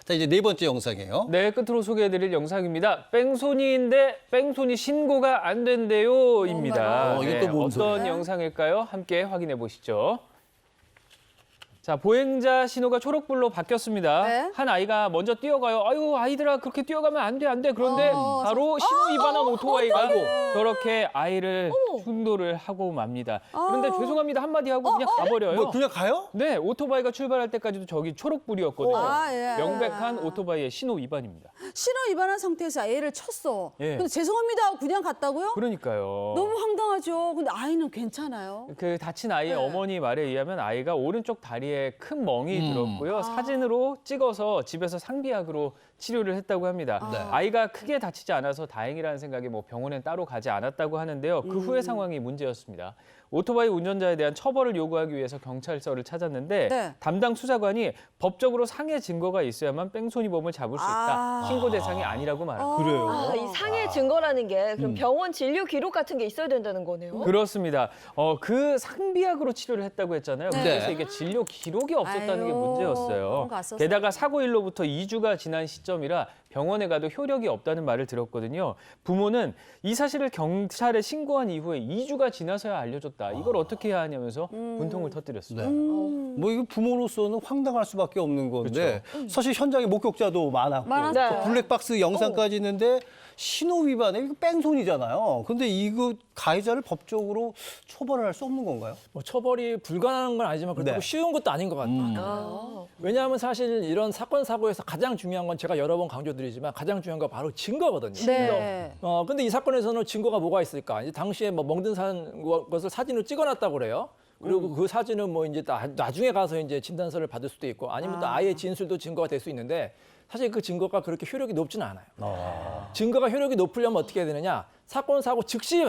자, 이제 네 번째 영상이에요. 네, 끝으로 소개해드릴 영상입니다. 뺑소니인데 뺑소니 신고가 안 된대요입니다. 이게 또 뭔 어떤 소리야? 영상일까요? 함께 확인해 보시죠. 자, 보행자 신호가 초록불로 바뀌었습니다. 네. 한 아이가 먼저 뛰어가요. 아유, 아이들아, 그렇게 뛰어가면 안 돼, 안 돼. 그런데 바로 신호 위반한 오토바이가 저렇게 아이를 충돌을 하고 맙니다. 그런데 죄송합니다 한마디 하고 그냥 가버려요. 뭐 그냥 가요? 네, 오토바이가 출발할 때까지도 저기 초록불이었거든요. 예. 명백한 오토바이의 신호 위반입니다. 신호 위반한 상태에서 애를 쳤어. 예. 근데 죄송합니다 하고 그냥 갔다고요? 그러니까요. 너무 황당하죠. 근데 아이는 괜찮아요. 그 다친 아이의 어머니 말에 의하면 아이가 오른쪽 다리에 큰 멍이 들었고요. 사진으로 찍어서 집에서 상비약으로 치료를 했다고 합니다. 네. 아이가 크게 다치지 않아서 다행이라는 생각에 뭐 병원엔 따로 가지 않았다고 하는데요. 그 후의 상황이 문제였습니다. 오토바이 운전자에 대한 처벌을 요구하기 위해서 경찰서를 찾았는데 네. 담당 수사관이 법적으로 상해 증거가 있어야만 뺑소니범을 잡을 수 있다. 신고 대상이 아니라고 말합니다. 그래요. 아, 이 상해 증거라는 게 그럼 병원 진료 기록 같은 게 있어야 된다는 거네요. 그렇습니다. 그 상비약으로 치료를 했다고 했잖아요. 네. 그래서 이게 진료 기록이 없었다는 게 아유, 문제였어요. 그런 거 왔었어요. 게다가 사고 일로부터 2주가 지난 시점이라 병원에 가도 효력이 없다는 말을 들었거든요. 부모는 이 사실을 경찰에 신고한 이후에 2주가 지나서야 알려줬다. 이걸 어떻게 해야 하냐면서 분통을 터뜨렸습니다. 네. 뭐 이거 부모로서는 황당할 수밖에 없는 건데 그렇죠. 사실 현장에 목격자도 많았고 많았죠. 네. 블랙박스 영상까지 있는데 신호 위반에 이거 뺑소니잖아요. 근데 이거 가해자를 법적으로 처벌을 할 수 없는 건가요? 뭐 처벌이 불가능한 건 아니지만 그렇다고 네. 쉬운 것도 아닌 것 같아요. 아, 왜냐하면 사실 이런 사건 사고에서 가장 중요한 건 제가 여러 번 강조드리지만 가장 중요한 건 바로 증거거든요. 네. 근데 이 사건에서는 증거가 뭐가 있을까? 이제 당시에 뭐 멍든 것을 사진으로 찍어놨다고 그래요. 그리고 그 사진은 뭐 이제 나중에 가서 이제 진단서를 받을 수도 있고 아니면 또 아예 진술도 증거가 될 수 있는데 사실 그 증거가 그렇게 효력이 높지는 않아요. 증거가 효력이 높으려면 어떻게 해야 되느냐? 사건 사고 즉시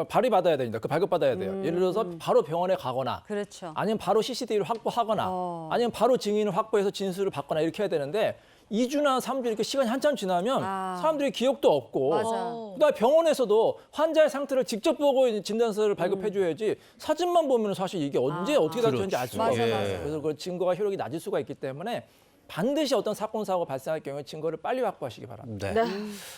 발휘받아야 됩니다. 그 발급받아야 돼요. 예를 들어서 바로 병원에 가거나 그렇죠. 아니면 바로 CCTV를 확보하거나 아니면 바로 증인을 확보해서 진술을 받거나 이렇게 해야 되는데 2주나 3주 이렇게 시간이 한참 지나면 사람들이 기억도 없고 맞아. 그다음에 병원에서도 환자의 상태를 직접 보고 진단서를 발급해 줘야지 사진만 보면 사실 이게 언제 어떻게 다쳤는지 알 수가 맞아, 없어요. 맞아. 그래서 그 증거가 효력이 낮을 수가 있기 때문에 반드시 어떤 사건 사고가 발생할 경우에 증거를 빨리 확보하시기 바랍니다. 네. 네.